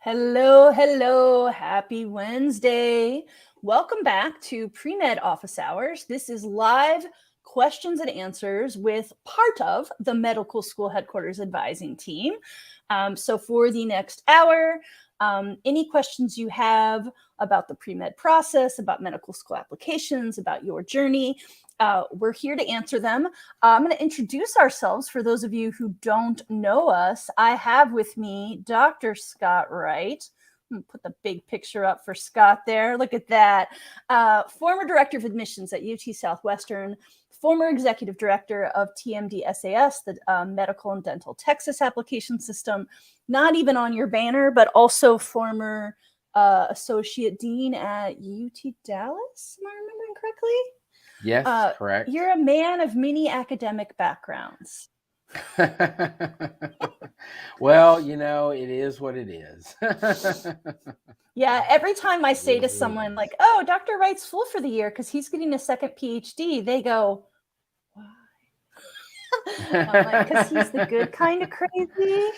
Hello, hello. Happy Wednesday. Welcome back to Premed Office Hours. This is live questions and answers with part of the Medical School Headquarters Advising Team. So for the next hour, any questions you have about the pre-med process, about medical school applications, about your journey, we're here to answer them. I'm going to introduce ourselves for those of you who don't know us. I have with me Dr. Scott Wright. I'm going to put the big picture up for Scott there. Look at that. Former Director of Admissions at UT Southwestern, former Executive Director of TMD SAS, the Medical and Dental Texas Application System, not even on your banner, but also former Associate Dean at UT Dallas, am I remembering correctly? Yes, correct. You're a man of many academic backgrounds. Well, it is what it is. Yeah, every time I say to someone like, oh, Dr. Wright's full for the year because he's getting a second PhD, they go, why? I'm like, because he's the good kind of crazy.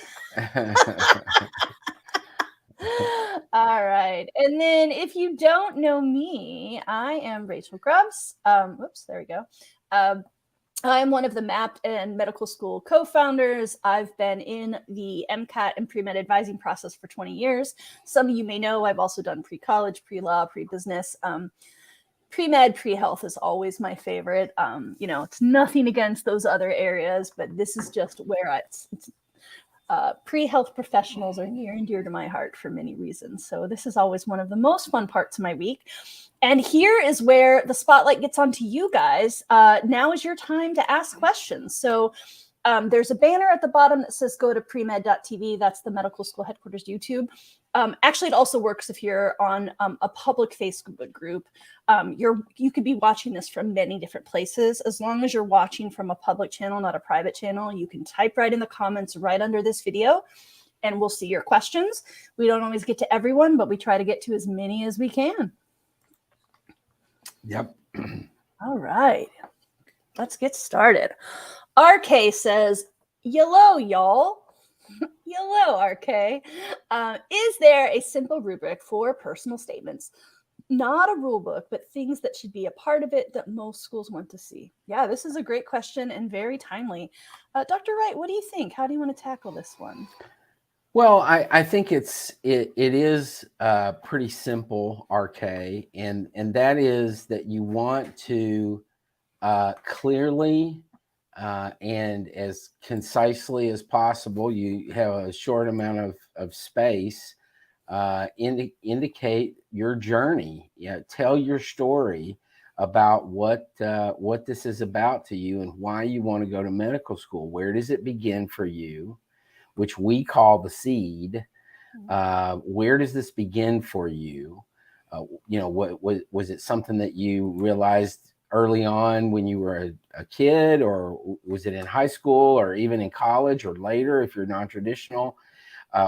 All right. And then if you don't know me, I am Rachel Grubbs. Whoops, there we go. I'm one of the MAP and medical school co-founders. I've been in the MCAT and pre-med advising process for 20 years. Some of you may know I've also done pre-college, pre-law, pre-business. Pre-med, pre-health is always my favorite. It's nothing against those other areas, but this is just where pre-health professionals are near and dear to my heart for many reasons. So this is always one of the most fun parts of my week. And here is where the spotlight gets onto you guys. Now is your time to ask questions. So there's a banner at the bottom that says go to premed.tv. That's the medical school headquarters YouTube. Actually, it also works if you're on a public Facebook group. You could be watching this from many different places. As long as you're watching from a public channel, not a private channel, you can type right in the comments right under this video and we'll see your questions. We don't always get to everyone, but we try to get to as many as we can. Yep. All right. Let's get started. RK says, "Hello, y'all." Hello, RK. Is there a simple rubric for personal statements? Not a rule book, but things that should be a part of it that most schools want to see. Yeah, this is a great question and very timely. Dr. Wright, what do you think? How do you want to tackle this one? Well, I think it is pretty simple, RK, and that is that you want to clearly and as concisely as possible, you have a short amount of space, indicate your journey. Tell your story about what this is about to you and why you want to go to medical school. Where does it begin for you, which we call the seed? Where does this begin for you? What was it something that you realized early on when you were a kid, or was it in high school or even in college or later if you're non-traditional?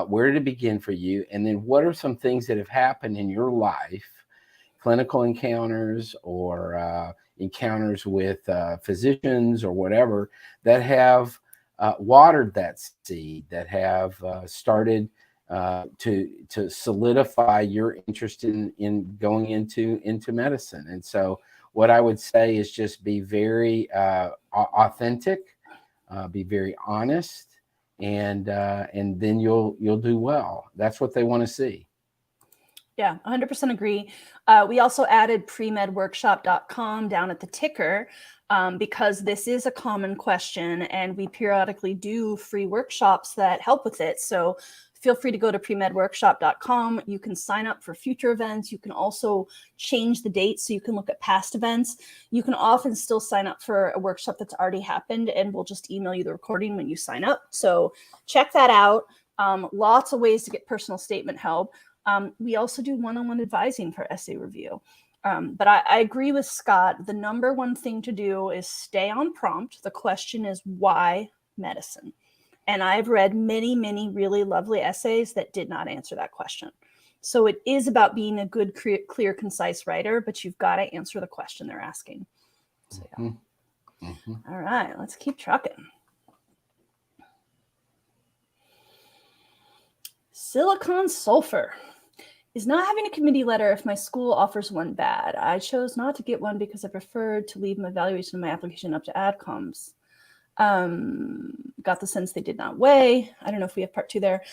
Where did it begin for you? And then what are some things that have happened in your life, clinical encounters or encounters with physicians or whatever, that have watered that seed, that have started to solidify your interest in going into medicine? And so what I would say is just be very authentic, be very honest, and then you'll do well. That's what they want to see. Yeah, 100% agree. We also added premedworkshop.com down at the ticker because this is a common question and we periodically do free workshops that help with it. So feel free to go to premedworkshop.com. You can sign up for future events. You can also change the date so you can look at past events. You can often still sign up for a workshop that's already happened and we'll just email you the recording when you sign up. So check that out. Lots of ways to get personal statement help. We also do one-on-one advising for essay review. But I agree with Scott. The number one thing to do is stay on prompt. The question is, why medicine? And I've read many, many really lovely essays that did not answer that question. So it is about being a good, clear, concise writer, but you've got to answer the question they're asking. So, yeah. All right, let's keep trucking. Silicon sulfur. Is not having a committee letter if my school offers one bad? I chose not to get one because I preferred to leave my evaluation of my application up to AdComs. Got the sense they did not weigh. I don't know if we have part 2 there.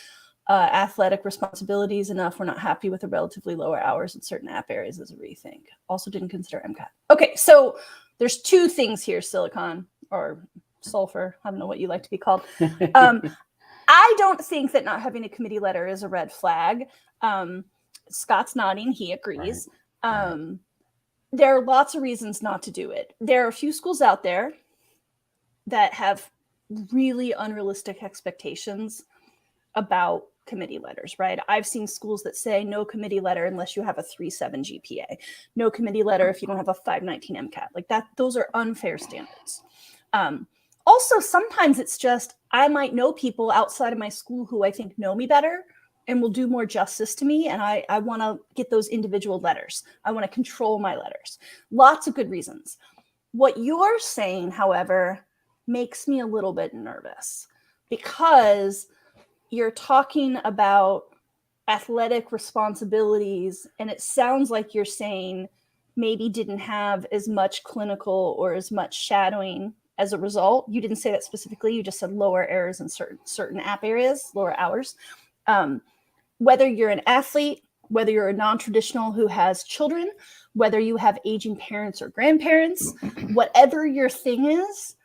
Athletic responsibilities enough. We're not happy with the relatively lower hours in certain app areas as a rethink. Also didn't consider MCAT. Okay, so there's 2 things here, silicon or sulfur. I don't know what you like to be called. I don't think that not having a committee letter is a red flag. Scott's nodding. He agrees. Right. There are lots of reasons not to do it. There are a few schools out there that have really unrealistic expectations about committee letters, right? I've seen schools that say no committee letter unless you have a 3.7 GPA. No committee letter if you don't have a 5.19 MCAT. Like that, those are unfair standards. Also, sometimes it's just, I might know people outside of my school who I think know me better and will do more justice to me. And I want to get those individual letters. I want to control my letters. Lots of good reasons. What you're saying, however, makes me a little bit nervous because you're talking about athletic responsibilities, and it sounds like you're saying maybe didn't have as much clinical or as much shadowing as a result. You didn't say that specifically. You just said lower errors in certain app areas, lower hours. Whether you're an athlete, whether you're a non-traditional who has children, whether you have aging parents or grandparents, whatever your thing is,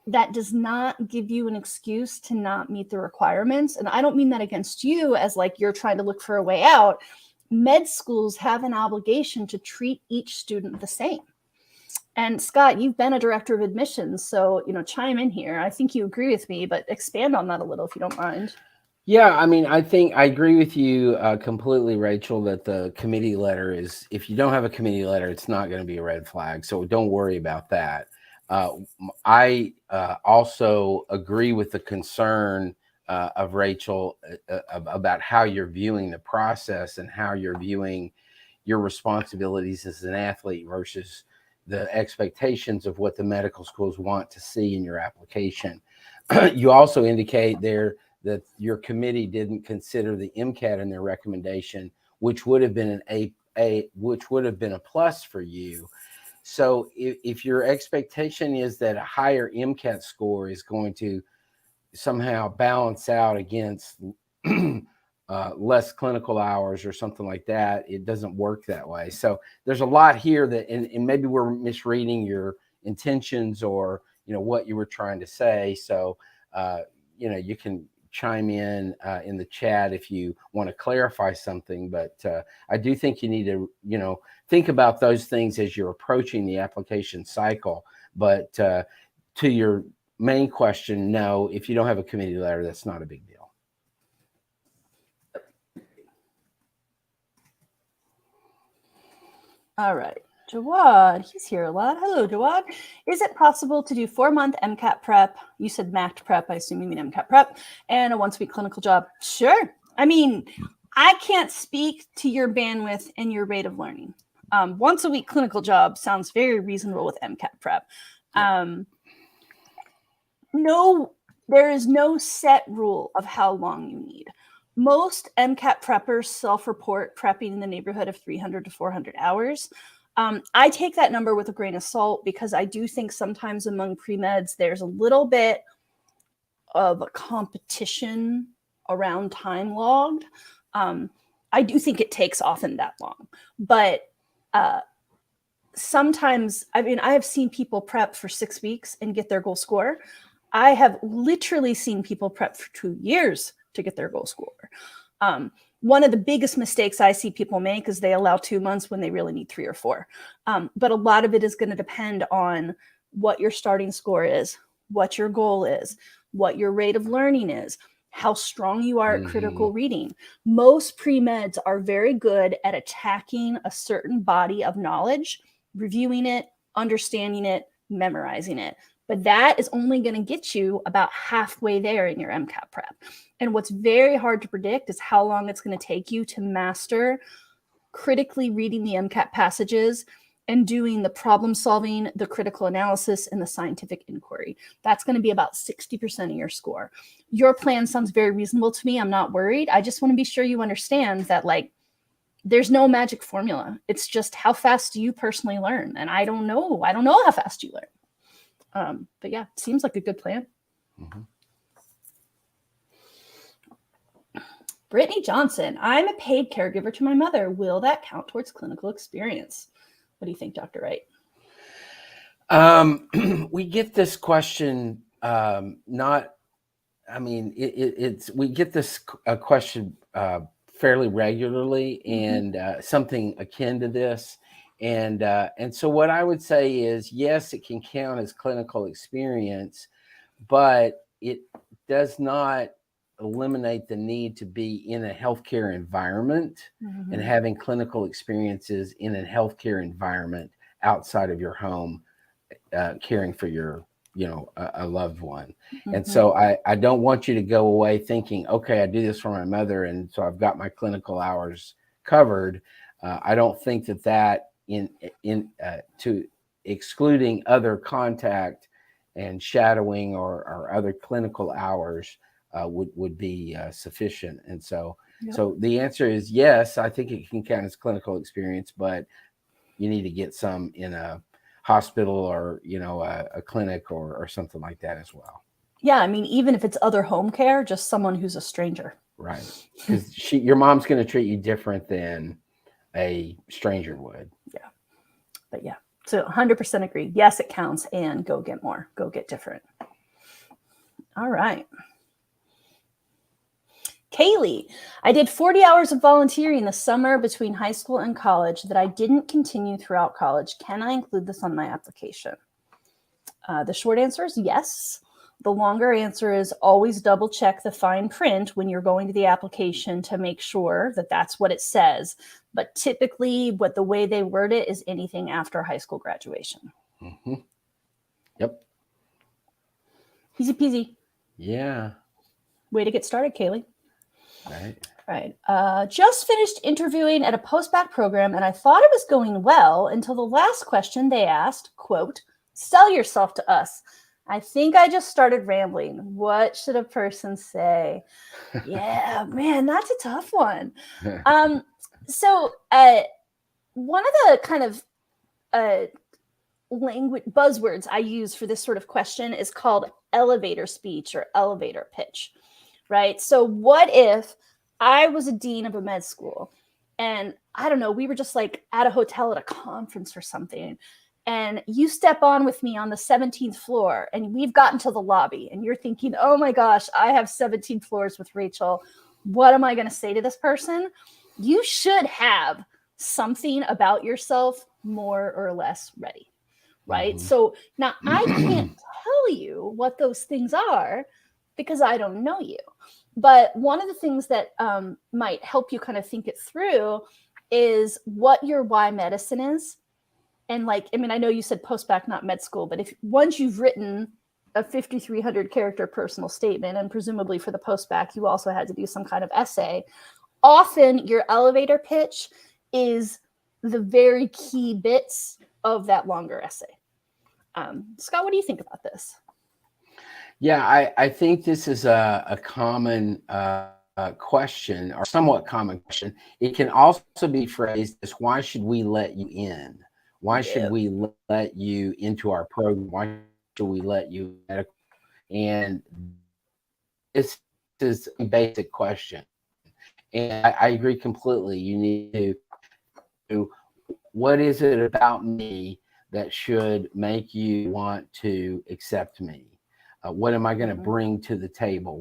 that does not give you an excuse to not meet the requirements. And I don't mean that against you as like you're trying to look for a way out. Med schools have an obligation to treat each student the same. And Scott, you've been a director of admissions, so, chime in here. I think you agree with me, but expand on that a little if you don't mind. Yeah, I mean, I think I agree with you completely, Rachel, that the committee letter is, if you don't have a committee letter, it's not going to be a red flag. So don't worry about that. I also agree with the concern of Rachel about how you're viewing the process and how you're viewing your responsibilities as an athlete versus the expectations of what the medical schools want to see in your application. You also indicate there that your committee didn't consider the MCAT in their recommendation, which would have been which would have been a plus for you. So if your expectation is that a higher MCAT score is going to somehow balance out against less clinical hours or something like that, it doesn't work that way. So there's a lot here that, and maybe we're misreading your intentions or, what you were trying to say. So, you can chime in the chat if you want to clarify something, but I do think you need to, think about those things as you're approaching the application cycle. But to your main question, no, if you don't have a committee letter, that's not a big deal. All right. Jawad, he's here a lot. Hello, Jawad. Is it possible to do 4-month MCAT prep? You said MACT prep. I assume you mean MCAT prep. And a once-a-week clinical job? Sure. I mean, I can't speak to your bandwidth and your rate of learning. Once-a-week clinical job sounds very reasonable with MCAT prep. No, there is no set rule of how long you need. Most MCAT preppers self-report prepping in the neighborhood of 300 to 400 hours. I take that number with a grain of salt because I do think sometimes among pre-meds, there's a little bit of a competition around time logged. I do think it takes often that long, but sometimes, I have seen people prep for 6 weeks and get their goal score. I have literally seen people prep for 2 years to get their goal score. One of the biggest mistakes I see people make is they allow 2 months when they really need 3 or 4. But a lot of it is going to depend on what your starting score is, what your goal is, what your rate of learning is, how strong you are at critical reading. Most pre-meds are very good at attacking a certain body of knowledge, reviewing it, understanding it, memorizing it. But that is only going to get you about halfway there in your MCAT prep. And what's very hard to predict is how long it's going to take you to master critically reading the MCAT passages and doing the problem solving, the critical analysis, and the scientific inquiry. That's going to be about 60% of your score. Your plan sounds very reasonable to me. I'm not worried. I just want to be sure you understand that, like, there's no magic formula. It's just how fast do you personally learn? And I don't know how fast you learn. But yeah, seems like a good plan. Mm-hmm. Brittany Johnson, I'm a paid caregiver to my mother. Will that count towards clinical experience? What do you think, Dr. Wright? We get this question, we get this question fairly regularly, and something akin to this. And so what I would say is, yes, it can count as clinical experience, but it does not eliminate the need to be in a healthcare environment and having clinical experiences in a healthcare environment outside of your home, caring for your, a loved one. And so I don't want you to go away thinking, okay, I do this for my mother, and so I've got my clinical hours covered. I don't think that to excluding other contact and shadowing or other clinical hours would be sufficient. And so, so the answer is yes, I think it can count as clinical experience, but you need to get some in a hospital or, a clinic or something like that as well. Yeah, I mean, even if it's other home care, just someone who's a stranger. Right. Because your mom's going to treat you different than a stranger would. Yeah. But yeah, so 100% agree. Yes, it counts, and go get more. Go get different. All right. Kaylee, I did 40 hours of volunteering this summer between high school and college that I didn't continue throughout college. Can I include this on my application? The short answer is yes. The longer answer is always double check the fine print when you're going to the application to make sure that that's what it says. But typically the way they word it is anything after high school graduation. Mm-hmm. Yep. Easy peasy. Yeah. Way to get started, Kaylee. Right. Just finished interviewing at a Postbac program, and I thought it was going well until the last question they asked, quote, "Sell yourself to us." I think I just started rambling. What should a person say? Yeah, man, that's a tough one. So one of the kind of language buzzwords I use for this sort of question is called elevator speech or elevator pitch. Right. So what if I was a dean of a med school and I don't know, we were just like at a hotel at a conference or something, and you step on with me on the 17th floor and we've gotten to the lobby and you're thinking, oh my gosh, I have 17 floors with Rachel. What am I going to say to this person? You should have something about yourself more or less ready. Right. So now I can't tell you what those things are because I don't know you. But one of the things that might help you kind of think it through is what your why medicine is. And like, I mean, I know you said postbac, not med school, but if once you've written a 5,300 character personal statement, and presumably for the postbac, you also had to do some kind of essay, often your elevator pitch is the very key bits of that longer essay. Scott, what do you think about this? Yeah, I think this is a common question, or somewhat common question. It can also be phrased as, why should we let you in? Why should we let you into our program? Why should we let you in? And this is a basic question. And I agree completely. You need to, what is it about me that should make you want to accept me? What am I going to bring to the table?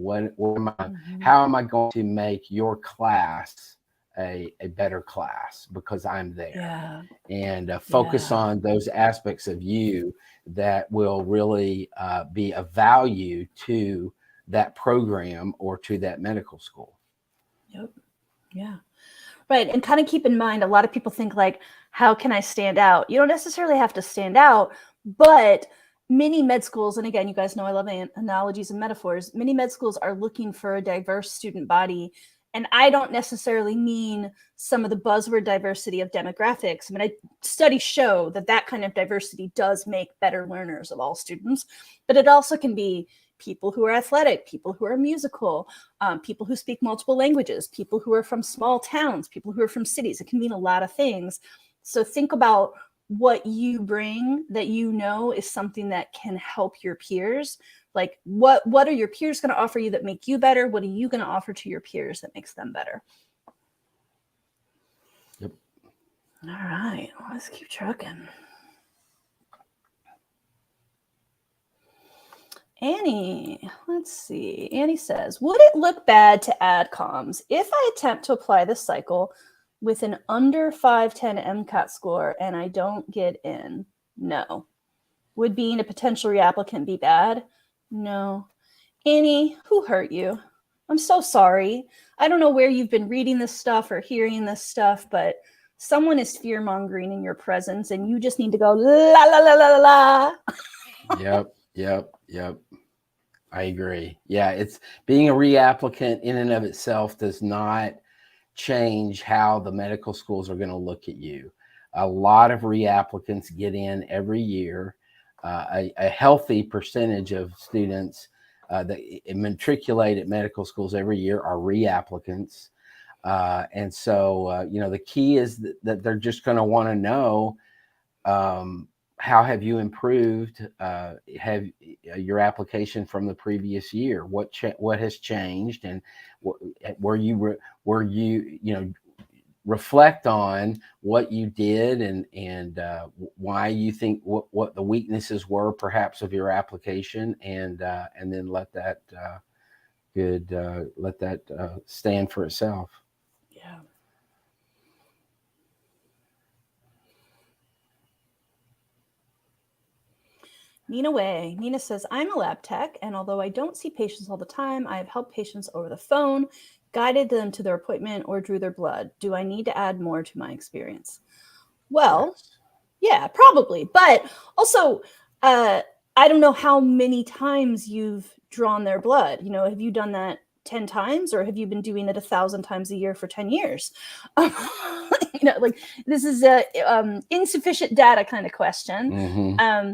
How am I going to make your class a better class because I'm there? Yeah. And focus on those aspects of you that will really be of value to that program or to that medical school. Yep. Yeah. Right. And kind of keep in mind, a lot of people think like, how can I stand out? You don't necessarily have to stand out, but many med schools, and again, you guys know I love analogies and metaphors, many med schools are looking for a diverse student body. And I don't necessarily mean some of the buzzword diversity of demographics. I mean, studies show that that kind of diversity does make better learners of all students, but it also can be people who are athletic, people who are musical, people who speak multiple languages, people who are from small towns, people who are from cities. It can mean a lot of things. So think about what you bring that you know is something that can help your peers. Like what are your peers going to offer you that make you better? What are you going to offer to your peers that makes them better? Yep. All right, let's keep trucking. Annie, let's see. Annie says, would it look bad to add comms if I attempt to apply this cycle with an under 510 MCAT score and I don't get in? No. Would being a potential reapplicant be bad? No. Annie, who hurt you? I'm so sorry. I don't know where you've been reading this stuff or hearing this stuff, but someone is fear-mongering in your presence and you just need to go la la la la la. Yep. I agree. Yeah, it's being a reapplicant in and of itself does not change how the medical schools are going to look at you. A lot of reapplicants get in every year. A healthy percentage of students that matriculate at medical schools every year are reapplicants. And so, the key is that they're just going to want to know, how have you improved? Have your application from the previous year? What has changed, and were you reflect on what you did and why you think what the weaknesses were perhaps of your application, and then let that stand for itself. Yeah. Nina says, I'm a lab tech, and although I don't see patients all the time, I have helped patients over the phone, guided them to their appointment, or drew their blood. Do I need to add more to my experience? Well, yes. Yeah, probably. But also, I don't know how many times you've drawn their blood. Have you done that 10 times, or have you been doing it 1,000 times a year for 10 years? This is a insufficient data kind of question. Mm-hmm.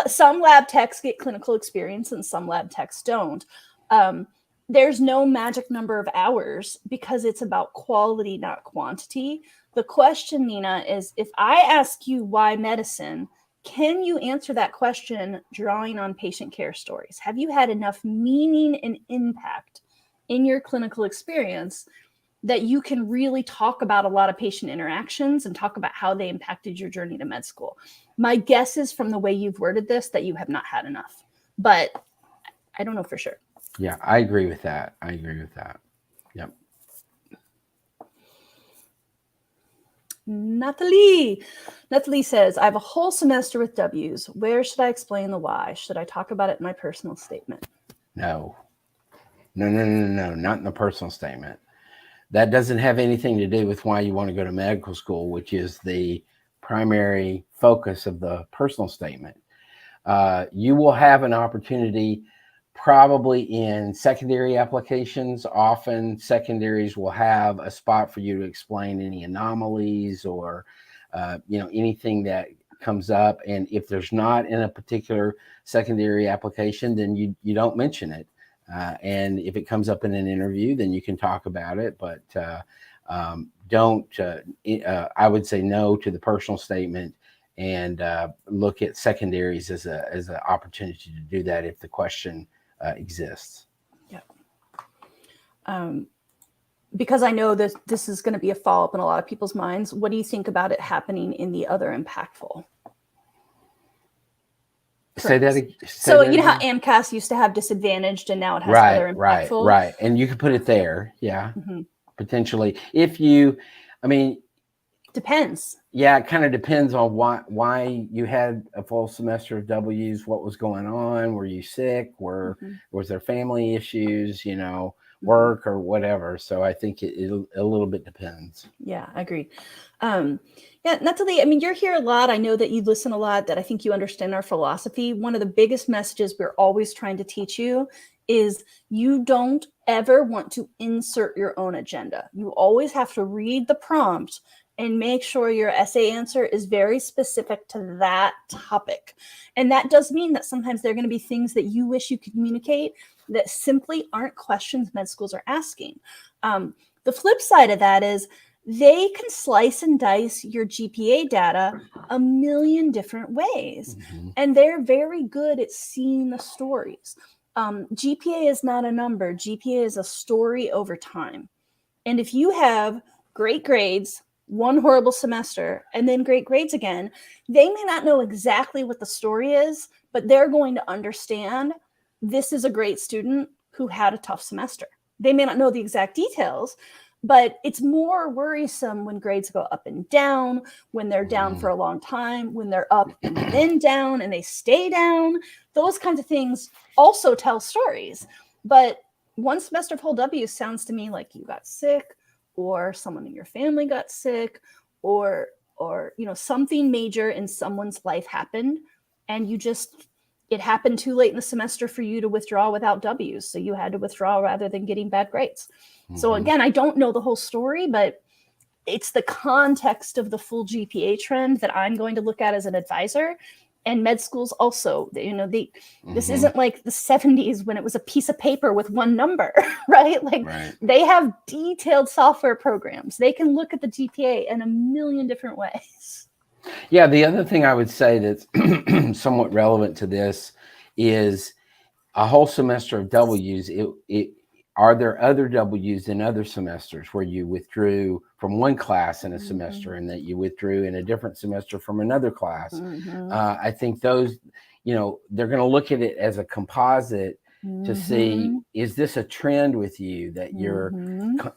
Some lab techs get clinical experience and some lab techs don't. There's no magic number of hours because it's about quality, not quantity. The question, Nina, is if I ask you why medicine, can you answer that question drawing on patient care stories? Have you had enough meaning and impact in your clinical experience that you can really talk about a lot of patient interactions and talk about how they impacted your journey to med school? My guess is from the way you've worded this that you have not had enough, but I don't know for sure. Yeah, I agree with that. Yep. Natalie says, I have a whole semester with W's. Where should I explain the why? Should I talk about it in my personal statement? No, not in the personal statement. That doesn't have anything to do with why you want to go to medical school, which is the primary focus of the personal statement. You will have an opportunity probably in secondary applications. Often secondaries will have a spot for you to explain any anomalies or anything that comes up. And if there's not in a particular secondary application, then you don't mention it. And if it comes up in an interview, then you can talk about it, but don't, I would say no to the personal statement and look at secondaries as an opportunity to do that if the question exists. Yeah. Because I know that this is going to be a follow-up in a lot of people's minds. What do you think about it happening in the other impactful? Say that again. So you know how AMCAS used to have disadvantaged and now it has other impactful? Right. And you can put it there. Yeah. Mm-hmm. Potentially. Depends. Yeah, it kind of depends on why you had a full semester of W's, what was going on. Were you sick? Was there family issues, work or whatever? So I think it a little bit depends. Yeah, I agree. Yeah, Natalie, you're here a lot. I know that you listen a lot, that I think you understand our philosophy. One of the biggest messages we're always trying to teach you is you don't ever want to insert your own agenda. You always have to read the prompt and make sure your essay answer is very specific to that topic. And that does mean that sometimes there are going to be things that you wish you could communicate that simply aren't questions med schools are asking. The flip side of that is they can slice and dice your GPA data a million different ways. Mm-hmm. And they're very good at seeing the stories. GPA is not a number. GPA is a story over time. And if you have great grades, one horrible semester, and then great grades again, they may not know exactly what the story is, but they're going to understand this is a great student who had a tough semester. They may not know the exact details, but it's more worrisome when grades go up and down, when they're down for a long time, when they're up and then down and they stay down. Those kinds of things also tell stories. But one semester of whole W sounds to me like you got sick, or someone in your family got sick, or something major in someone's life happened, and it happened too late in the semester for you to withdraw without W's. So you had to withdraw rather than getting bad grades. Mm-hmm. So again, I don't know the whole story, but it's the context of the full GPA trend that I'm going to look at as an advisor. And med schools also, this isn't like the 70s when it was a piece of paper with one number, right? They have detailed software programs. They can look at the GPA in a million different ways. Yeah, the other thing I would say that's somewhat relevant to this is a whole semester of W's. Are there other W's in other semesters where you withdrew from one class in a semester and that you withdrew in a different semester from another class? I think those, they're going to look at it as a composite to see, is this a trend with you that you're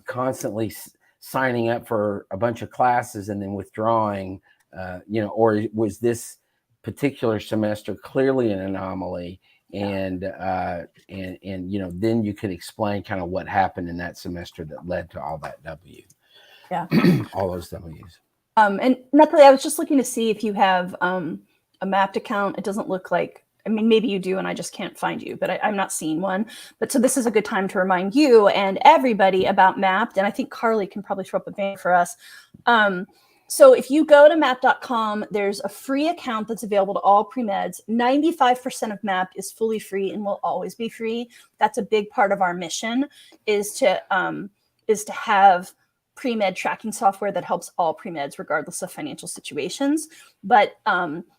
constantly signing up for a bunch of classes and then withdrawing? Or was this particular semester clearly an anomaly? And then you could explain kind of what happened in that semester that led to all that W. Yeah. All those W's. And Natalie, I was just looking to see if you have a mapped account. It doesn't look like, maybe you do and I just can't find you, but I'm not seeing one. But so this is a good time to remind you and everybody about Mapped. And I think Carly can probably throw up a banner for us. So if you go to map.com, there's a free account that's available to all pre-meds. 95% of Mapped is fully free and will always be free. That's a big part of our mission is to have pre-med tracking software that helps all pre-meds regardless of financial situations. But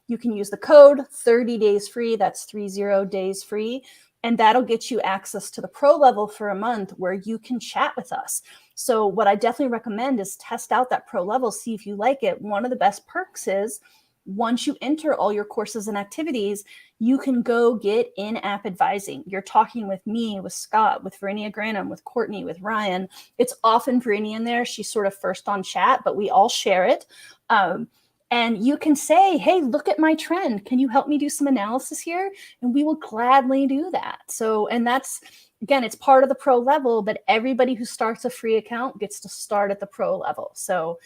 you can use the code 30 days free. That's 30 days free. And that'll get you access to the pro level for a month where you can chat with us. So what I definitely recommend is test out that pro level, see if you like it. One of the best perks is once you enter all your courses and activities, you can go get in-app advising. You're talking with me, with Scott, with Verinia Granum, with Courtney, with Ryan. It's often Verinia in there. She's sort of first on chat, but we all share it. And you can say, hey, look at my trend. Can you help me do some analysis here? And we will gladly do that. So, and that's, again, it's part of the pro level, but everybody who starts a free account gets to start at the pro level. So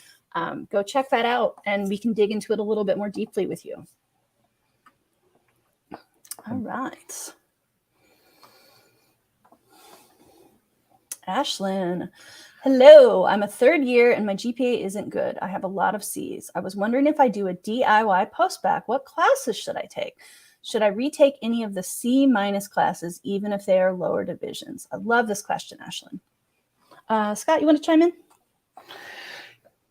go check that out and we can dig into it a little bit more deeply with you. All right. Ashlyn. Hello, I'm a third year and my GPA isn't good. I have a lot of C's. I was wondering if I do a DIY postbac, what classes should I take? Should I retake any of the C- classes, even if they are lower divisions? I love this question, Ashlyn. Scott, you want to chime in?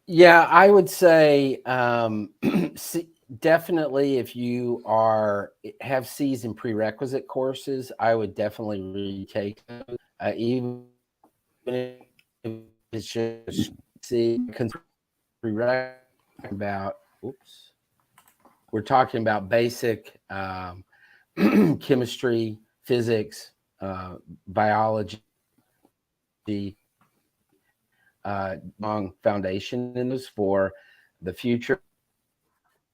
Yeah, I would say definitely if you have C's in prerequisite courses, I would definitely retake those, even if it's just C prerequisite about. Oops, we're talking about basic chemistry, physics, biology. Long foundation in this for the future.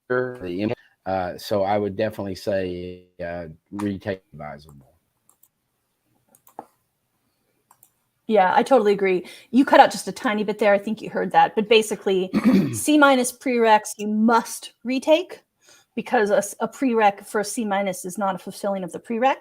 So I would definitely say retake advisable. Yeah, I totally agree. You cut out just a tiny bit there. I think you heard that. But basically, C- prereqs you must retake because a prereq for a C- is not a fulfilling of the prereq.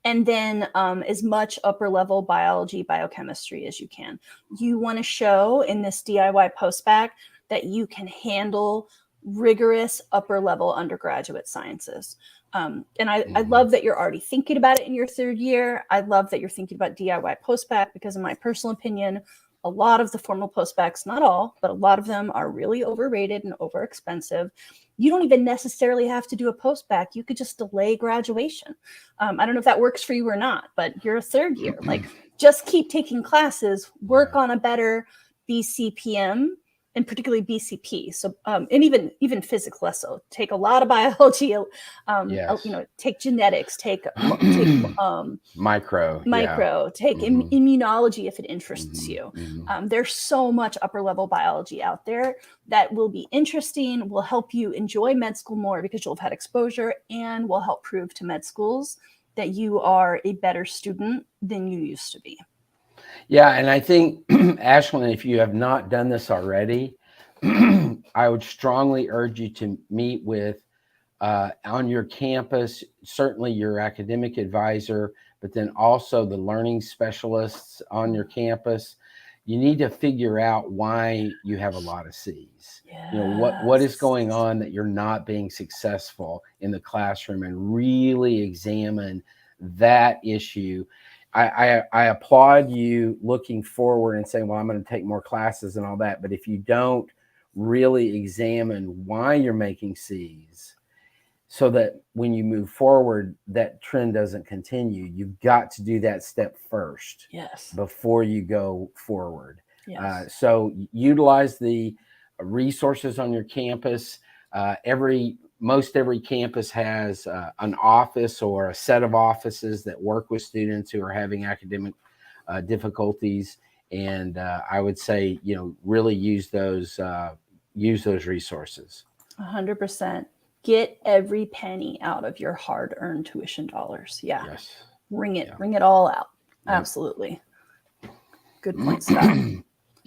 and then as much upper level biology, biochemistry as you can. You want to show in this DIY postbac that you can handle rigorous upper level undergraduate sciences. And I love that you're already thinking about it in your third year. I love that you're thinking about DIY postbac, because in my personal opinion, a lot of the formal postbacs, not all, but a lot of them are really overrated and over expensive. You don't even necessarily have to do a postbac. You could just delay graduation. I don't know if that works for you or not, but you're a third year. Like, just keep taking classes, work on a better BCPM, and particularly BCP. So, and even physics less so. Take a lot of biology, take genetics, take micro, take immunology if it interests you. There's so much upper level biology out there that will be interesting, will help you enjoy med school more because you'll have had exposure, and will help prove to med schools that you are a better student than you used to be. Yeah, and I think, Ashlyn, if you have not done this already, I would strongly urge you to meet with, on your campus, certainly your academic advisor, but then also the learning specialists on your campus. You need to figure out why you have a lot of C's. Yes. You know, what is going on that you're not being successful in the classroom, and really examine that issue. I applaud you looking forward and saying, well, I'm going to take more classes and all that. But if you don't really examine why you're making C's, so that when you move forward, that trend doesn't continue, you've got to do that step first. Yes. Before you go forward. Yes. So utilize the resources on your campus. Most every campus has an office or a set of offices that work with students who are having academic difficulties. And I would say, really use those resources. 100%. Get every penny out of your hard-earned tuition dollars. Yeah. Yes. Wring it all out. Yep. Absolutely. Good point, Scott.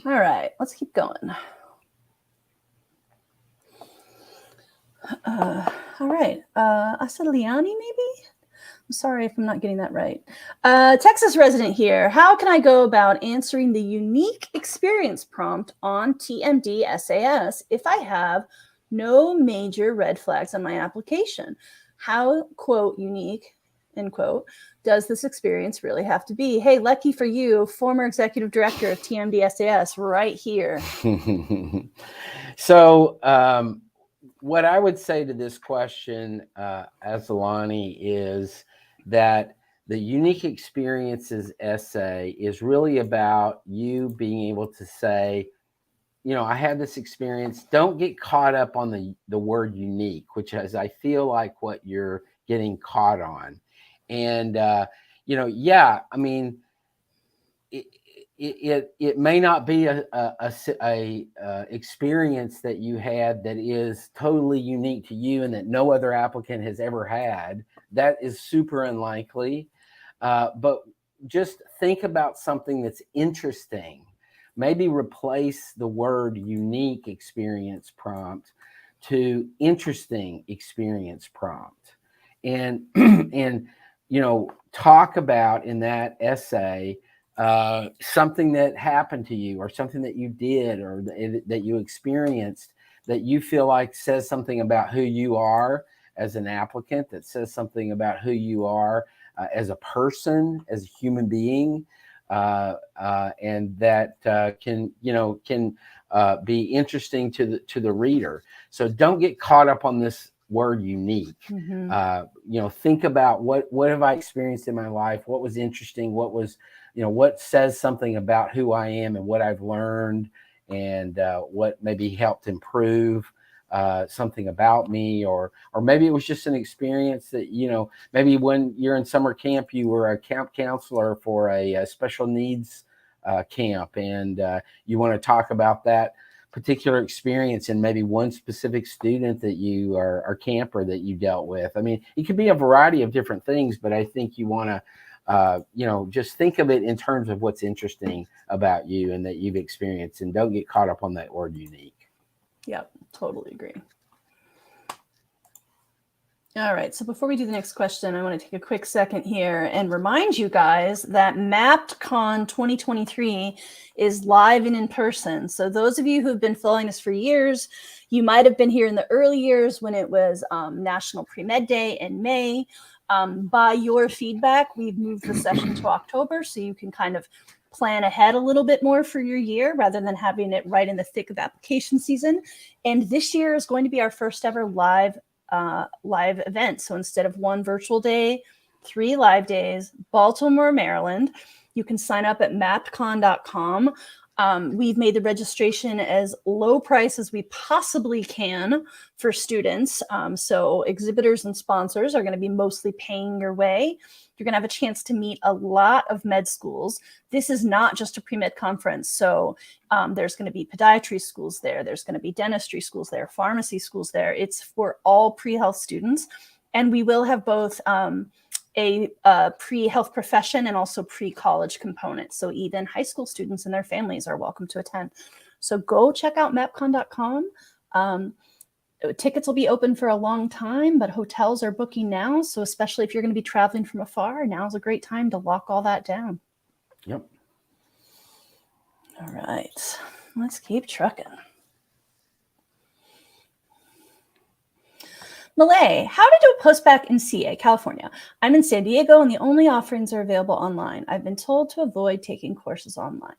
All right, let's keep going. All right. Asaliani, maybe? I'm sorry if I'm not getting that right. Texas resident here. How can I go about answering the unique experience prompt on TMD SAS if I have no major red flags on my application? How, quote, unique, end quote, does this experience really have to be? Hey, lucky for you, former executive director of TMD SAS right here. So what I would say to this question, Azalani, is that the unique experiences essay is really about you being able to say, I had this experience. Don't get caught up on the word unique, which is, I feel like, what you're getting caught on. And, it may not be a experience that you had that is totally unique to you and that no other applicant has ever had. That is super unlikely. But just think about something that's interesting. Maybe replace the word unique experience prompt to interesting experience prompt. And talk about in that essay something that happened to you, or something that you did, or that you experienced, that you feel like says something about who you are as an applicant, that says something about who you are as a person, as a human being, and that can be interesting to the reader. So don't get caught up on this word unique. Think about what have I experienced in my life? What was interesting? What was, what says something about who I am and what I've learned, and what maybe helped improve something about me, or maybe it was just an experience that, maybe when you're in summer camp, you were a camp counselor for a special needs camp, and you want to talk about that particular experience and maybe one specific student that you or camper that you dealt with. I mean, it could be a variety of different things, but I think you want to, just think of it in terms of what's interesting about you and that you've experienced, and don't get caught up on that word unique. Yep, totally agree. All right, so before we do the next question, I want to take a quick second here and remind you guys that MappedCon 2023 is live and in person. So those of you who have been following us for years, you might have been here in the early years when it was National Premed Day in May. By your feedback, we've moved the session to October, so you can kind of plan ahead a little bit more for your year rather than having it right in the thick of application season. And this year is going to be our first ever live event. So instead of one virtual day, 3 live days, Baltimore, Maryland. You can sign up at mappedcon.com. We've made the registration as low price as we possibly can for students. So exhibitors and sponsors are going to be mostly paying your way. You're going to have a chance to meet a lot of med schools. This is not just a pre-med conference. So there's going to be podiatry schools there. There's going to be dentistry schools there, pharmacy schools there. It's for all pre-health students. And we will have both a pre-health profession and also pre-college component. So even high school students and their families are welcome to attend. So go check out mappedcon.com. Tickets will be open for a long time, but hotels are booking now. So especially if you're going to be traveling from afar, now's a great time to lock all that down. Yep. All right, let's keep trucking. Malay, how to do a postbac in CA, California. I'm in San Diego and the only offerings are available online. I've been told to avoid taking courses online.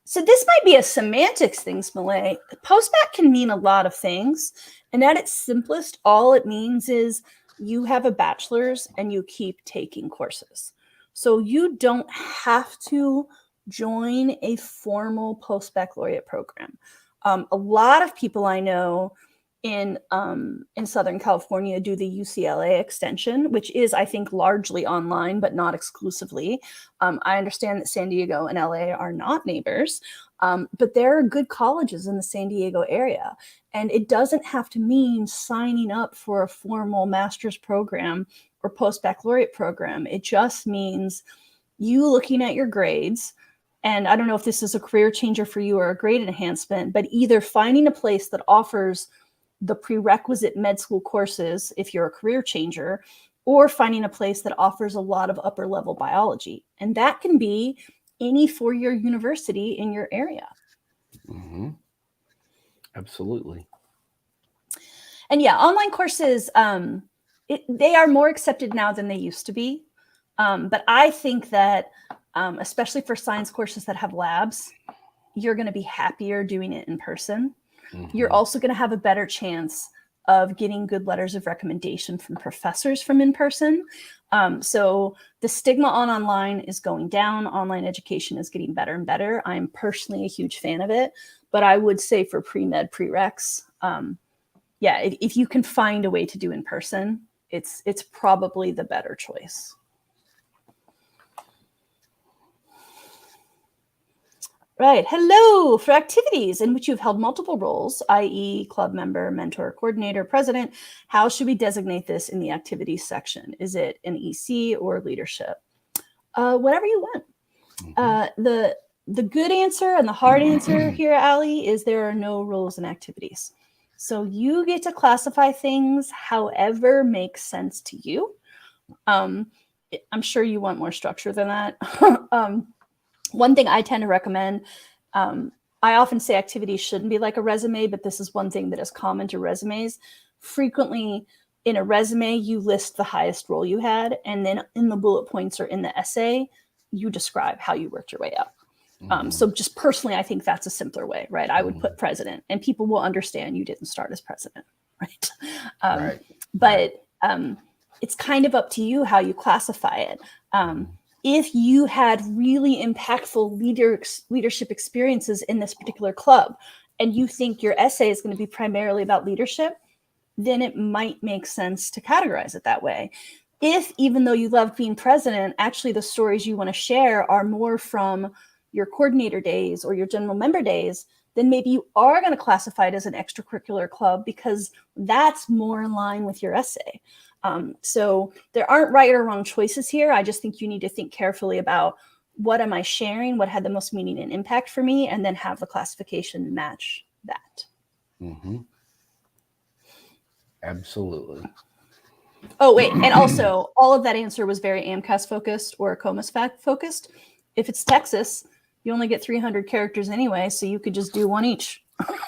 So this might be a semantics thing, Malay. Postbac can mean a lot of things. And at its simplest, all it means is you have a bachelor's and you keep taking courses. So you don't have to join a formal post-baccalaureate program. A lot of people I know in Southern California do the UCLA extension, which is, I think, largely online, but not exclusively. I understand that San Diego and LA are not neighbors, but there are good colleges in the San Diego area. And it doesn't have to mean signing up for a formal master's program or post-baccalaureate program. It just means you looking at your grades. And I don't know if this is a career changer for you or a grade enhancement, but either finding a place that offers the prerequisite med school courses if you're a career changer, or finding a place that offers a lot of upper level biology. And that can be any four-year university in your area. Mm-hmm. Absolutely. And yeah, online courses, they are more accepted now than they used to be. But I think that, especially for science courses that have labs, you're going to be happier doing it in person. Mm-hmm. You're also going to have a better chance of getting good letters of recommendation from professors from in person. So the stigma on online is going down. Online education is getting better and better. I'm personally a huge fan of it. But I would say for pre-med prereqs, yeah, if you can find a way to do in person, it's probably the better choice. Right. Hello. For activities in which you've held multiple roles, i.e. club member, mentor, coordinator, president, how should we designate this in the activities section? Is it an EC or leadership? Whatever you want. Mm-hmm. The good answer and the hard answer here, Ali, is there are no roles and activities. So you get to classify things however makes sense to you. I'm sure you want more structure than that. One thing I tend to recommend, I often say activities shouldn't be like a resume, but this is one thing that is common to resumes. Frequently in a resume, you list the highest role you had, and then in the bullet points or in the essay, you describe how you worked your way up. So just personally, I think that's a simpler way, right? I would put president, and people will understand you didn't start as president, right? Right. But it's kind of up to you how you classify it. If you had really impactful leadership experiences in this particular club, and you think your essay is going to be primarily about leadership, then it might make sense to categorize it that way. If, even though you love being president, actually the stories you want to share are more from your coordinator days or your general member days, then maybe you are going to classify it as an extracurricular club because that's more in line with your essay. So there aren't right or wrong choices here. I just think you need to think carefully about what am I sharing, what had the most meaning and impact for me, and then have the classification match that. Mm-hmm. Absolutely. Oh, wait. And also, all of that answer was very AMCAS focused or COMAS focused. If it's Texas, you only get 300 characters anyway, so you could just do one each.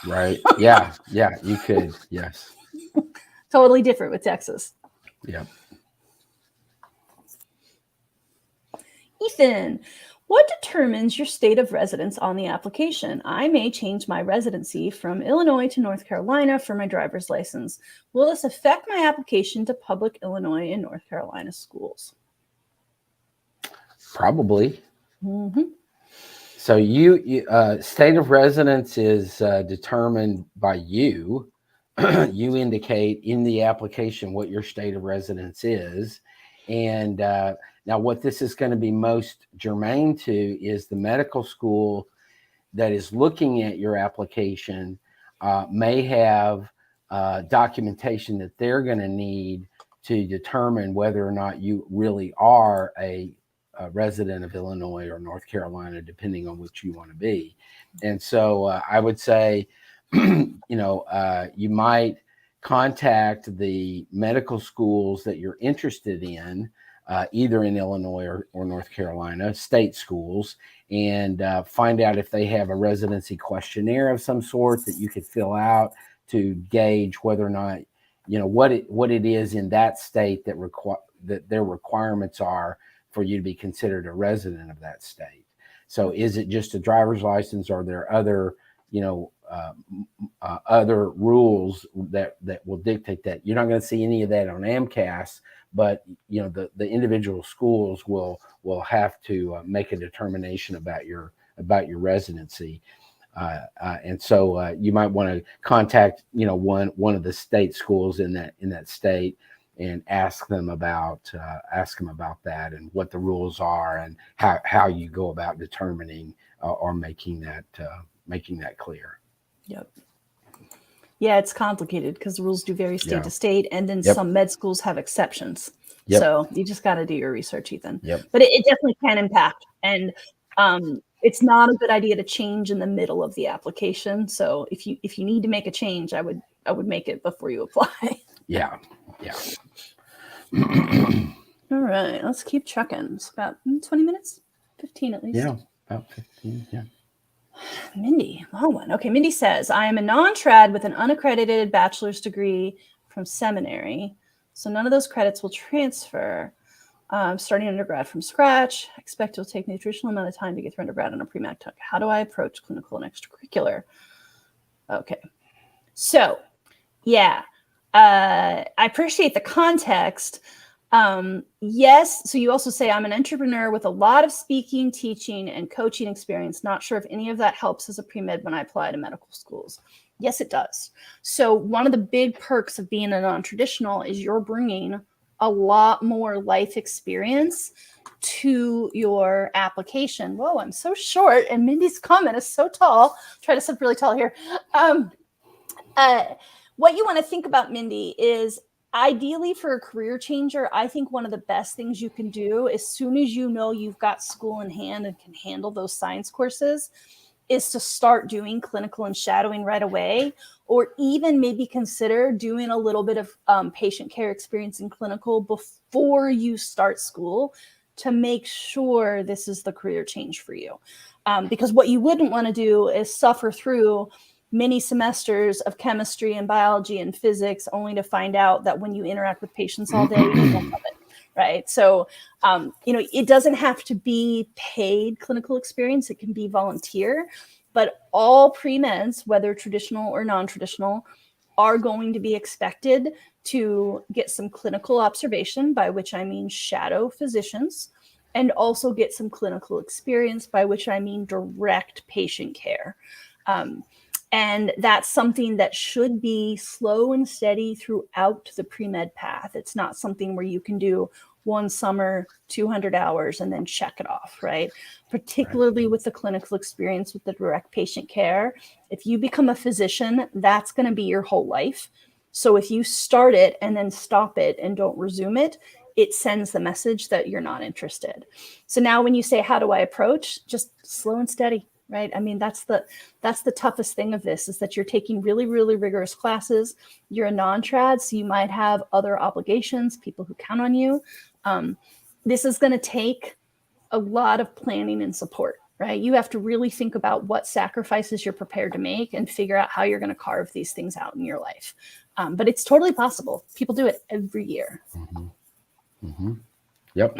Right. Yeah. Yeah. You could. Yes. Totally different with Texas. Yeah. Ethan, what determines your state of residence on the application? I may change my residency from Illinois to North Carolina for my driver's license. Will this affect my application to public Illinois and North Carolina schools? Probably. Mm-hmm. So you state of residence is determined by you. You indicate in the application what your state of residence is. And now what this is going to be most germane to is the medical school that is looking at your application may have documentation that they're going to need to determine whether or not you really are a resident of Illinois or North Carolina, depending on which you want to be. And so I would say, you might contact the medical schools that you're interested in, either in Illinois or North Carolina, state schools, and find out if they have a residency questionnaire of some sort that you could fill out to gauge whether or not, what it is in that state that their requirements are for you to be considered a resident of that state. So is it just a driver's license, or are there other, other rules that will dictate that? You're not going to see any of that on AMCAS, but the individual schools will have to make a determination about your residency. And so you might want to contact one of the state schools in that state and ask them about that and what the rules are and how you go about determining or making that clear. Yep. Yeah, it's complicated because the rules do vary state to state, and then some med schools have exceptions. Yep. So you just got to do your research, Ethan. Yep. But it definitely can impact, and it's not a good idea to change in the middle of the application. So if you need to make a change, I would make it before you apply. Yeah. All right, let's keep checking. It's about 20 minutes, 15 at least. Yeah, about 15. Yeah. Mindy, long one. Okay, Mindy says, I am a non-trad with an unaccredited bachelor's degree from seminary, so none of those credits will transfer. Starting undergrad from scratch. I expect it will take me a traditional amount of time to get through undergrad on a pre-med tech. How do I approach clinical and extracurricular? Okay, so yeah, I appreciate the context. Yes. So you also say, I'm an entrepreneur with a lot of speaking, teaching, and coaching experience. Not sure if any of that helps as a pre-med when I apply to medical schools. Yes, it does. So one of the big perks of being a non-traditional is you're bringing a lot more life experience to your application. Whoa, I'm so short, and Mindy's comment is so tall. Try to sit really tall here. What you want to think about, Mindy, is ideally for a career changer, I think one of the best things you can do as soon as you know you've got school in hand and can handle those science courses is to start doing clinical and shadowing right away, or even maybe consider doing a little bit of patient care experience in clinical before you start school to make sure this is the career change for you. Because what you wouldn't want to do is suffer through many semesters of chemistry and biology and physics only to find out that when you interact with patients all day, you don't love it, right? So, it doesn't have to be paid clinical experience. It can be volunteer, but all pre-meds, whether traditional or non-traditional, are going to be expected to get some clinical observation, by which I mean shadow physicians, and also get some clinical experience, by which I mean direct patient care. And that's something that should be slow and steady throughout the pre-med path. It's not something where you can do one summer, 200 hours, and then check it off, right? Particularly with the clinical experience with the direct patient care. If you become a physician, that's going to be your whole life. So if you start it and then stop it and don't resume it, it sends the message that you're not interested. So now when you say, how do I approach? Just slow and steady. right? I mean, that's the toughest thing of this, is that you're taking really, really rigorous classes. You're a non-trad, so you might have other obligations, people who count on you. This is going to take a lot of planning and support, right? You have to really think about what sacrifices you're prepared to make and figure out how you're going to carve these things out in your life. But it's totally possible. People do it every year. Mm-hmm. Mm-hmm. Yep.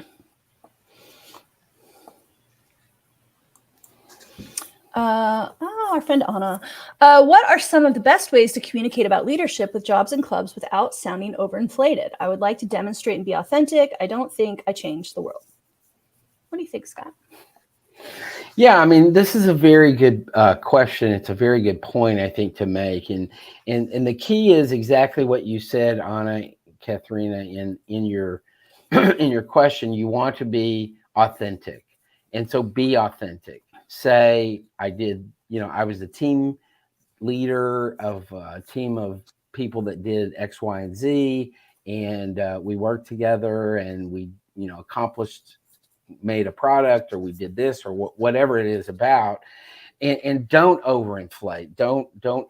Our friend Anna. What are some of the best ways to communicate about leadership with jobs and clubs without sounding overinflated? I would like to demonstrate and be authentic. I don't think I changed the world. What do you think, Scott? Yeah, I mean, this is a very good question. It's a very good point, I think, to make. And the key is exactly what you said, Anna, Katharina, in your in your question. You want to be authentic. And so be authentic. Say, I was the team leader of a team of people that did X, Y, and Z. And we worked together and we, made a product, or we did this, or whatever it is about. And don't overinflate. Don't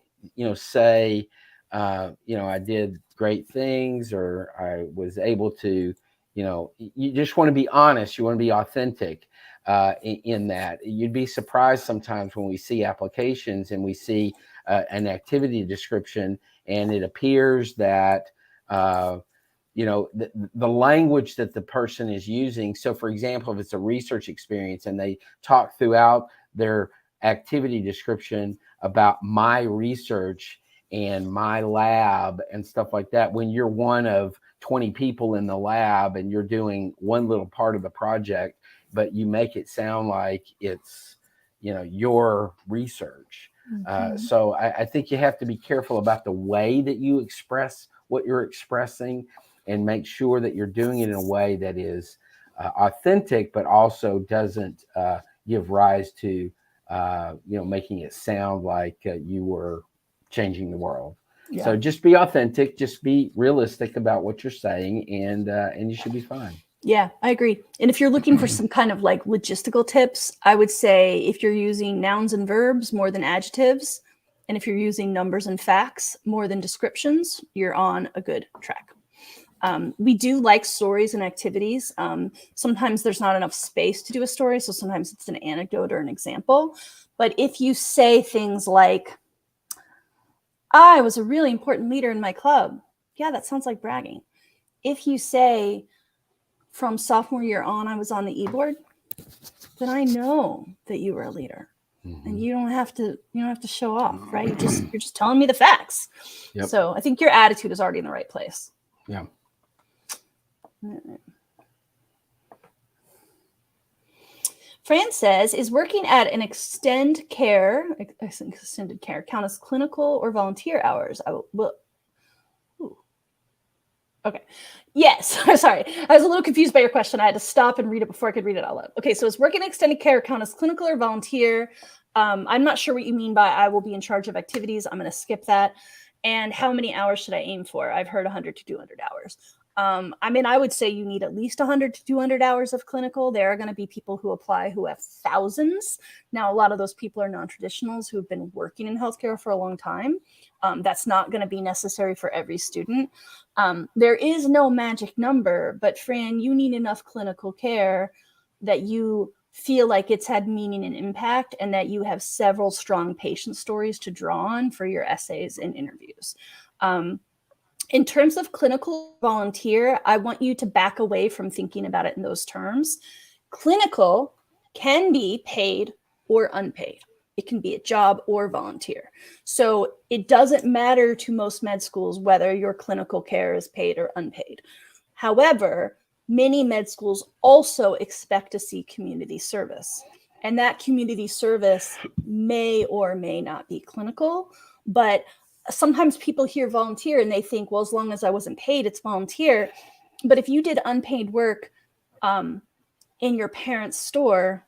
say, I did great things, or I was able to, you just want to be honest. You want to be authentic in that. You'd be surprised sometimes when we see applications and we see an activity description, and it appears that, the language that the person is using. So for example, if it's a research experience and they talk throughout their activity description about my research and my lab and stuff like that, when you're one of 20 people in the lab and you're doing one little part of the project, but you make it sound like it's, your research. Mm-hmm. So I think you have to be careful about the way that you express what you're expressing, and make sure that you're doing it in a way that is authentic, but also doesn't give rise to, making it sound like you were changing the world. Yeah. So just be authentic, just be realistic about what you're saying, and you should be fine. Yeah, I agree. And if you're looking for some kind of like logistical tips, I would say if you're using nouns and verbs more than adjectives, and if you're using numbers and facts more than descriptions, you're on a good track. We do like stories and activities. Sometimes there's not enough space to do a story, so sometimes it's an anecdote or an example. But if you say things like, I was a really important leader in my club, yeah, that sounds like bragging. If you say, from sophomore year on, I was on the e-board, then I know that you were a leader. Mm-hmm. And you don't have to show off, right? You're just telling me the facts. Yep. So I think your attitude is already in the right place. Yeah. Fran says, is working at an extended care count as clinical or volunteer hours? Okay. Yes. Sorry. I was a little confused by your question. I had to stop and read it before I could read it all out. Okay. So is working in extended care count as clinical or volunteer? I'm not sure what you mean by I will be in charge of activities. I'm going to skip that. And how many hours should I aim for? I've heard 100 to 200 hours. I would say you need at least 100 to 200 hours of clinical. There are going to be people who apply who have thousands. Now, a lot of those people are non-traditionals who've been working in healthcare for a long time. That's not going to be necessary for every student. There is no magic number, but Fran, you need enough clinical care that you feel like it's had meaning and impact, and that you have several strong patient stories to draw on for your essays and interviews. In terms of clinical volunteer, I want you to back away from thinking about it in those terms. Clinical can be paid or unpaid. It can be a job or volunteer. So it doesn't matter to most med schools whether your clinical care is paid or unpaid. However, many med schools also expect to see community service. And that community service may or may not be clinical, but sometimes people hear volunteer and they think, well, as long as I wasn't paid, it's volunteer. But if you did unpaid work in your parents' store,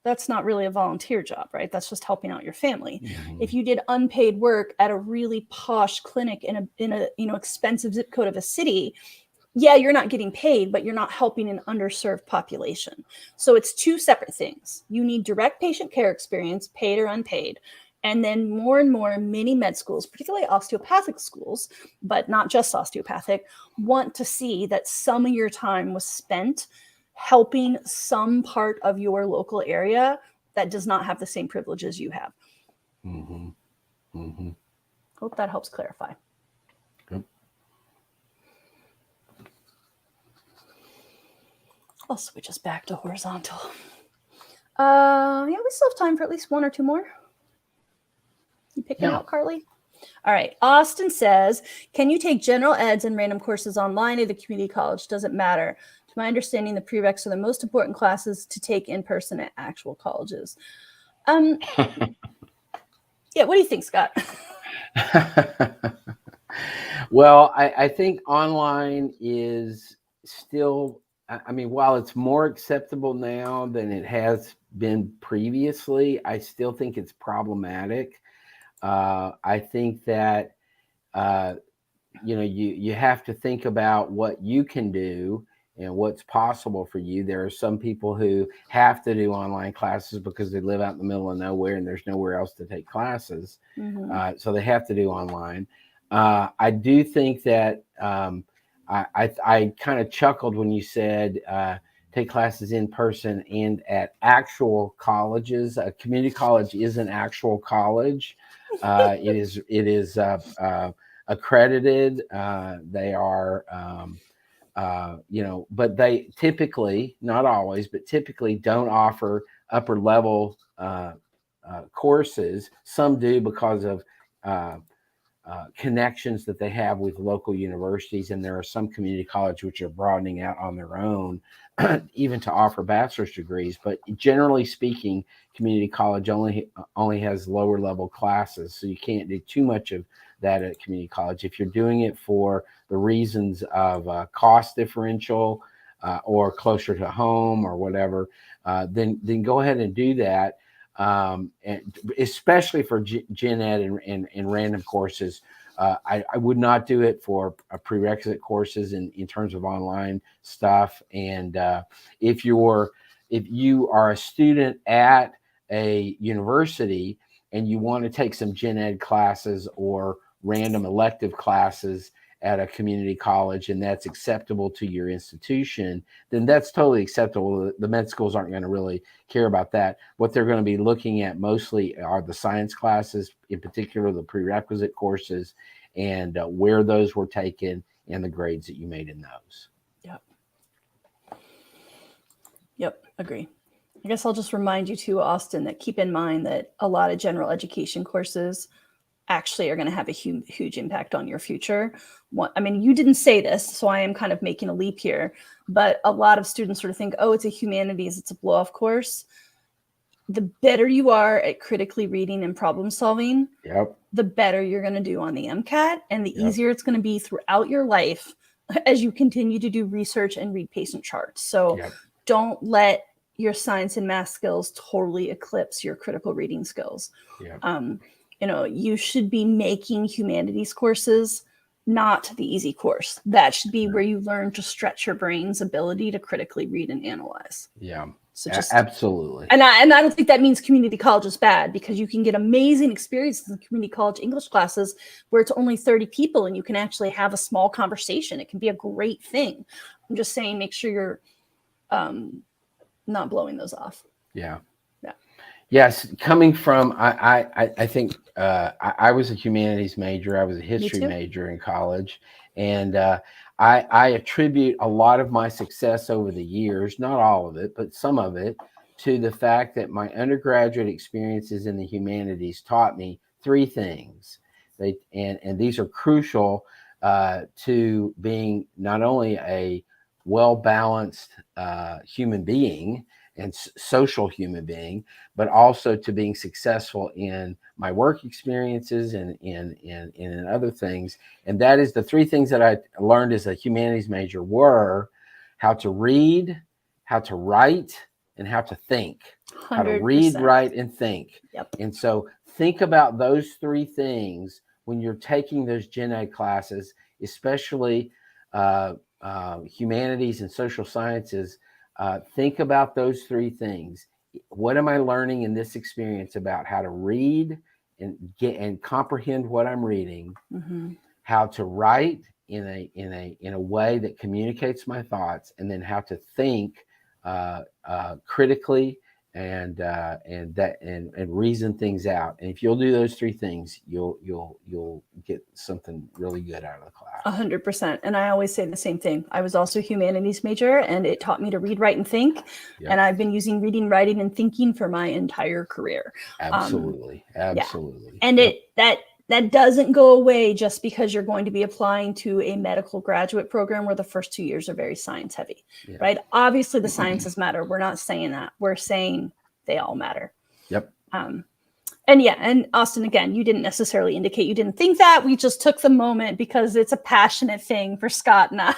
that's not really a volunteer job, right? That's just helping out your family. Mm-hmm. If you did unpaid work at a really posh clinic in a expensive zip code of a city, yeah, you're not getting paid, but you're not helping an underserved population. So it's two separate things. You need direct patient care experience, paid or unpaid. And then more and more many med schools, particularly osteopathic schools, but not just osteopathic, want to see that some of your time was spent helping some part of your local area that does not have the same privileges you have. Mm-hmm. Mm-hmm. Hope that helps clarify. Yep. I'll switch us back to horizontal. Yeah, we still have time for at least one or two more. You picking out, Carly? All right. Austin says, can you take general eds and random courses online at a community college? Doesn't matter. To my understanding, the prereqs are the most important classes to take in person at actual colleges. Yeah, what do you think, Scott? Well, I think online is still, I mean, while it's more acceptable now than it has been previously, I still think it's problematic. I think that, you have to think about what you can do and what's possible for you. There are some people who have to do online classes because they live out in the middle of nowhere and there's nowhere else to take classes. Mm-hmm. So they have to do online. I do think that I kind of chuckled when you said take classes in person and at actual colleges. A community college is an actual college. It is accredited. They are, but they typically, not always, but typically don't offer upper level courses. Some do because of connections that they have with local universities, and there are some community colleges which are broadening out on their own, even to offer bachelor's degrees. But generally speaking, community college only has lower level classes, so you can't do too much of that at community college. If you're doing it for the reasons of cost differential or closer to home or whatever, then go ahead and do that. And especially for gen ed and random courses, I would not do it for prerequisite courses in terms of online stuff. And if you are a student at a university and you want to take some gen ed classes or random elective classes at a community college, and that's acceptable to your institution, then that's totally acceptable. The med schools aren't going to really care about that. What they're going to be looking at mostly are the science classes, in particular the prerequisite courses, and where those were taken and the grades that you made in those. Yep, agree. I guess I'll just remind you too, Austin, that keep in mind that a lot of general education courses actually are going to have a huge impact on your future. I mean, you didn't say this, so I am kind of making a leap here, but a lot of students sort of think, oh, it's a humanities, it's a blow-off course. The better you are at critically reading and problem solving, the better you're going to do on the MCAT, and the easier it's going to be throughout your life as you continue to do research and read patient charts. So don't let your science and math skills totally eclipse your critical reading skills. You should be making humanities courses not the easy course. That should be where you learn to stretch your brain's ability to critically read and analyze. So just absolutely. And I don't think that means community college is bad, because you can get amazing experiences in community college English classes where it's only 30 people and you can actually have a small conversation. It can be a great thing. I'm just saying, make sure you're not blowing those off. Yes, coming from, I think I was a humanities major. I was a history major in college. And I attribute a lot of my success over the years, not all of it, but some of it, to the fact that my undergraduate experiences in the humanities taught me three things. And these are crucial to being not only a well-balanced human being and social human being, but also to being successful in my work experiences and in other things. And that is the three things that I learned as a humanities major were how to read, how to write, and how to think. 100%. How to read, write, and think. And so think about those three things when you're taking those gen ed classes, especially humanities and social sciences, think about those three things. What am I learning in this experience about how to read and comprehend what I'm reading, how to write in a way that communicates my thoughts, and then how to think critically and reason things out. And if you'll do those three things, you'll get something really good out of the class. 100%. And I always say the same thing. I was also a humanities major, and it taught me to read, write, and think. Yep. And I've been using reading, writing, and thinking for my entire career. Absolutely. Absolutely. Yeah. And that doesn't go away just because you're going to be applying to a medical graduate program where the first 2 years are very science heavy, right? Obviously the sciences matter. We're not saying that. We're saying they all matter. Yep. And Austin, again, you didn't necessarily indicate you didn't think that. We just took the moment because it's a passionate thing for Scott and I.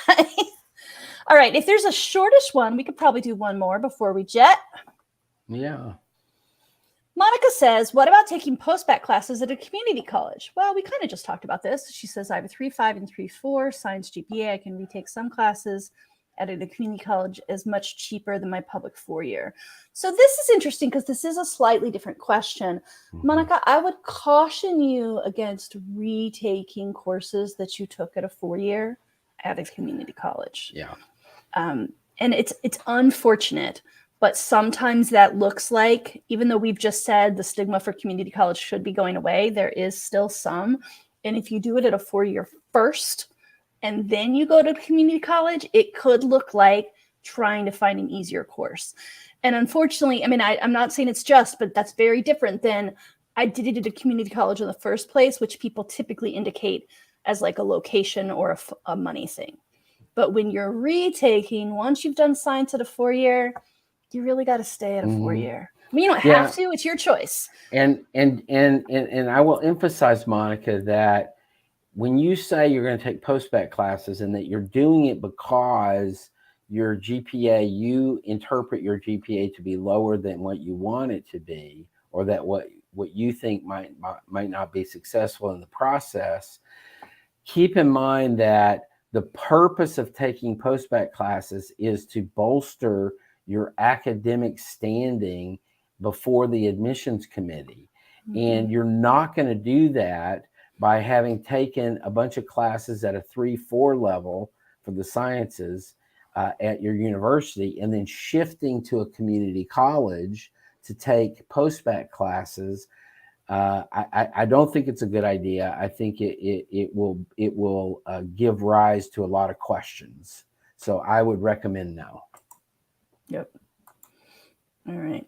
All right. If there's a shortish one, we could probably do one more before we jet. Yeah. Monica says, what about taking postbac classes at a community college? Well, we kind of just talked about this. She says, I have a 3.5 and 3.4 science GPA. I can retake some classes at a community college as much cheaper than my public 4-year. So this is interesting because this is a slightly different question. Monica, I would caution you against retaking courses that you took at a 4-year at a community college. Yeah. And it's unfortunate. But sometimes that looks like, even though we've just said the stigma for community college should be going away, there is still some. And if you do it at a 4-year first, and then you go to community college, it could look like trying to find an easier course. And unfortunately, I mean, I'm not saying it's just, but that's very different than I did it at a community college in the first place, which people typically indicate as like a location or a money thing. But when you're retaking, once you've done science at a 4-year, you really got to stay at a 4-year. I mean, you don't have to, it's your choice. And I will emphasize, Monica, that when you say you're going to take postbac classes and that you're doing it because your GPA, you interpret your GPA to be lower than what you want it to be, or that what you think might not be successful in the process, keep in mind that the purpose of taking postbac classes is to bolster your academic standing before the admissions committee. And you're not going to do that by having taken a bunch of classes at a 3-4 level for the sciences at your university and then shifting to a community college to take postbac classes. I don't think it's a good idea. I think it will give rise to a lot of questions. So I would recommend no. Yep. All right.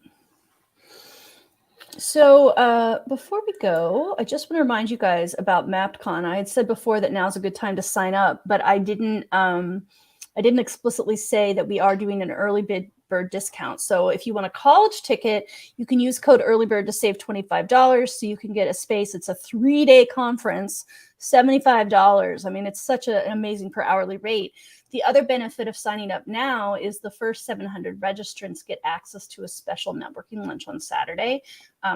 So before we go, I just want to remind you guys about MappedCon. I had said before that now's a good time to sign up, but I didn't explicitly say that we are doing an early bird discount. So if you want a college ticket, you can use code earlybird to save $25 so you can get a space. It's a 3-day conference, $75. I mean, it's such an amazing per hourly rate. The other benefit of signing up now is the first 700 registrants get access to a special networking lunch on Saturday.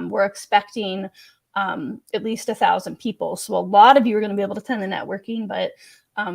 We're expecting at least 1,000 people. So a lot of you are going to be able to attend the networking, but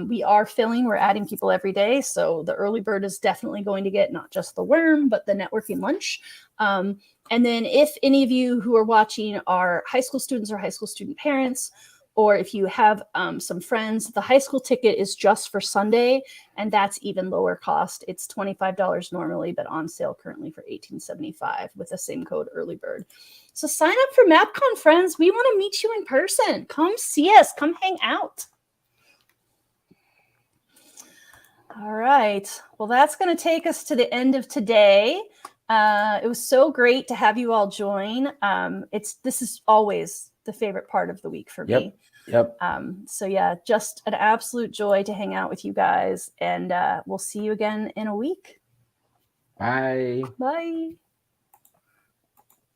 we are filling, we're adding people every day. So the early bird is definitely going to get not just the worm, but the networking lunch. And then if any of you who are watching are high school students or high school student parents, or if you have some friends, the high school ticket is just for Sunday, and that's even lower cost. It's $25 normally, but on sale currently for $18.75 with the same code earlybird. So sign up for MappedCon, friends. We want to meet you in person. Come see us. Come hang out. All right. Well, that's going to take us to the end of today. It was so great to have you all join. This is always the favorite part of the week for me. Yep. So yeah, just an absolute joy to hang out with you guys, and we'll see you again in a week. Bye. Bye.